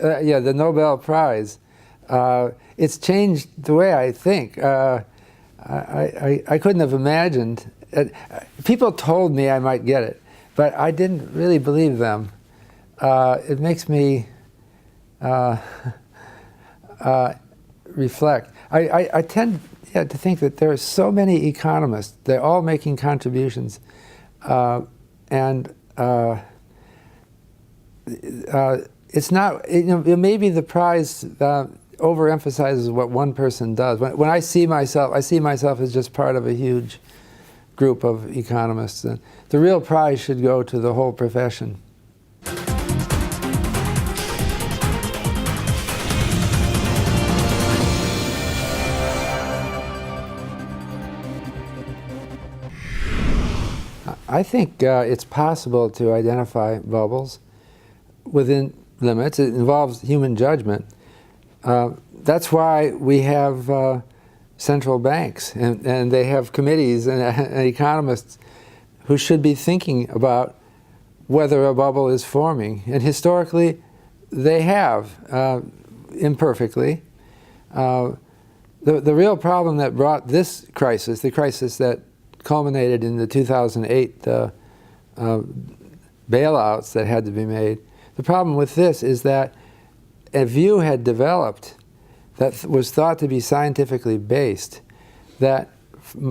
Yeah, the Nobel Prize. It's changed the way I think. I couldn't have imagined. People told me I might get it, but I didn't really believe them. It makes me reflect. I tend to think that there are so many economists. They're all making contributions, and it's not. Maybe the prize overemphasizes what one person does. When I see myself as just part of a huge group of economists. And the real prize should go to the whole profession. I think it's possible to identify bubbles within limits. It involves human judgment. That's why we have central banks, and they have committees and economists who should be thinking about whether a bubble is forming. And historically, they have, imperfectly. The real problem that brought this crisis, the crisis that culminated in the 2008 bailouts that had to be made, the problem with this is that a view had developed that was thought to be scientifically based, that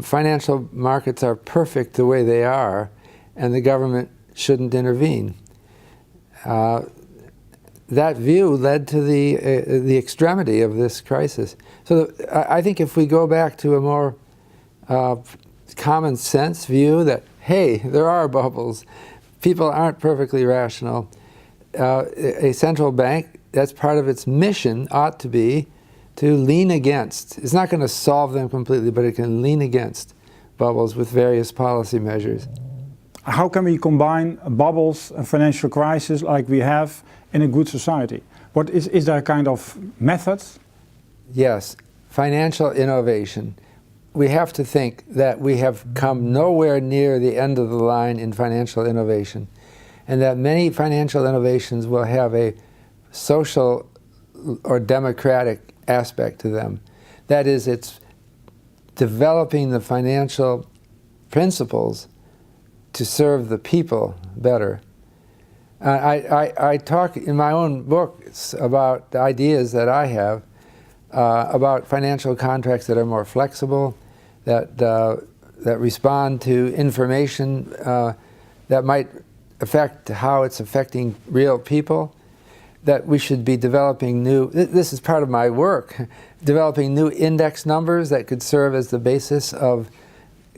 financial markets are perfect the way they are, and the government shouldn't intervene. That view led to the extremity of this crisis. So I think if we go back to a more common sense view that, hey, there are bubbles, people aren't perfectly rational, a central bank, that's part of its mission, ought to be to lean against. It's not going to solve them completely, but it can lean against bubbles with various policy measures. How can we combine bubbles and financial crisis like we have in a good society? Is there a kind of method? Yes, financial innovation. We have to think that we have come nowhere near the end of the line in financial innovation, and that many financial innovations will have a social or democratic aspect to them. That is, it's developing the financial principles to serve the people better. I talk in my own books about the ideas that I have about financial contracts that are more flexible, that respond to information that might affect how it's affecting real people, that we should be developing new, this is part of my work, developing new index numbers that could serve as the basis of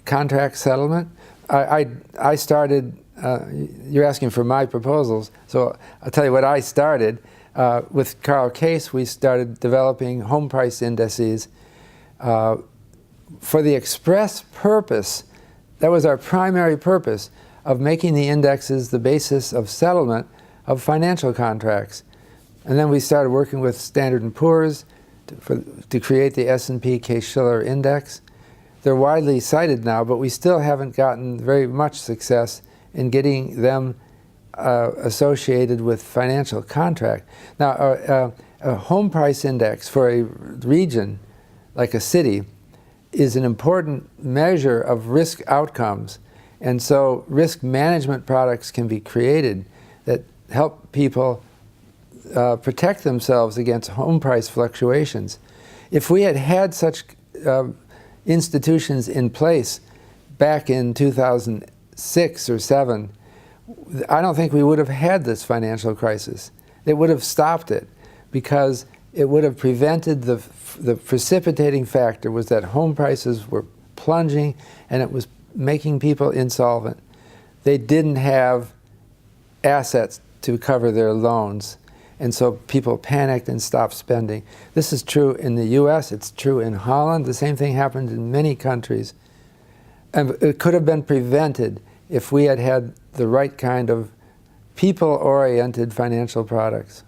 contract settlement. I started, you're asking for my proposals, so I'll tell you what I started. With Carl Case, we started developing home price indices for the express purpose, that was our primary purpose, of making the indexes the basis of settlement of financial contracts. And then we started working with Standard & Poor's to create the S&P Case-Shiller index. They're widely cited now, but we still haven't gotten very much success in getting them associated with financial contract. Now, a home price index for a region, like a city, is an important measure of risk outcomes. And so risk management products can be created that help people protect themselves against home price fluctuations. If we had had such institutions in place back in 2006 or 7, I don't think we would have had this financial crisis. It would have stopped it, because it would have prevented the precipitating factor was that home prices were plunging and it was making people insolvent. They didn't have assets to cover their loans, and so people panicked and stopped spending. This is true in the US, it's true in Holland, the same thing happened in many countries. And it could have been prevented if we had had the right kind of people-oriented financial products.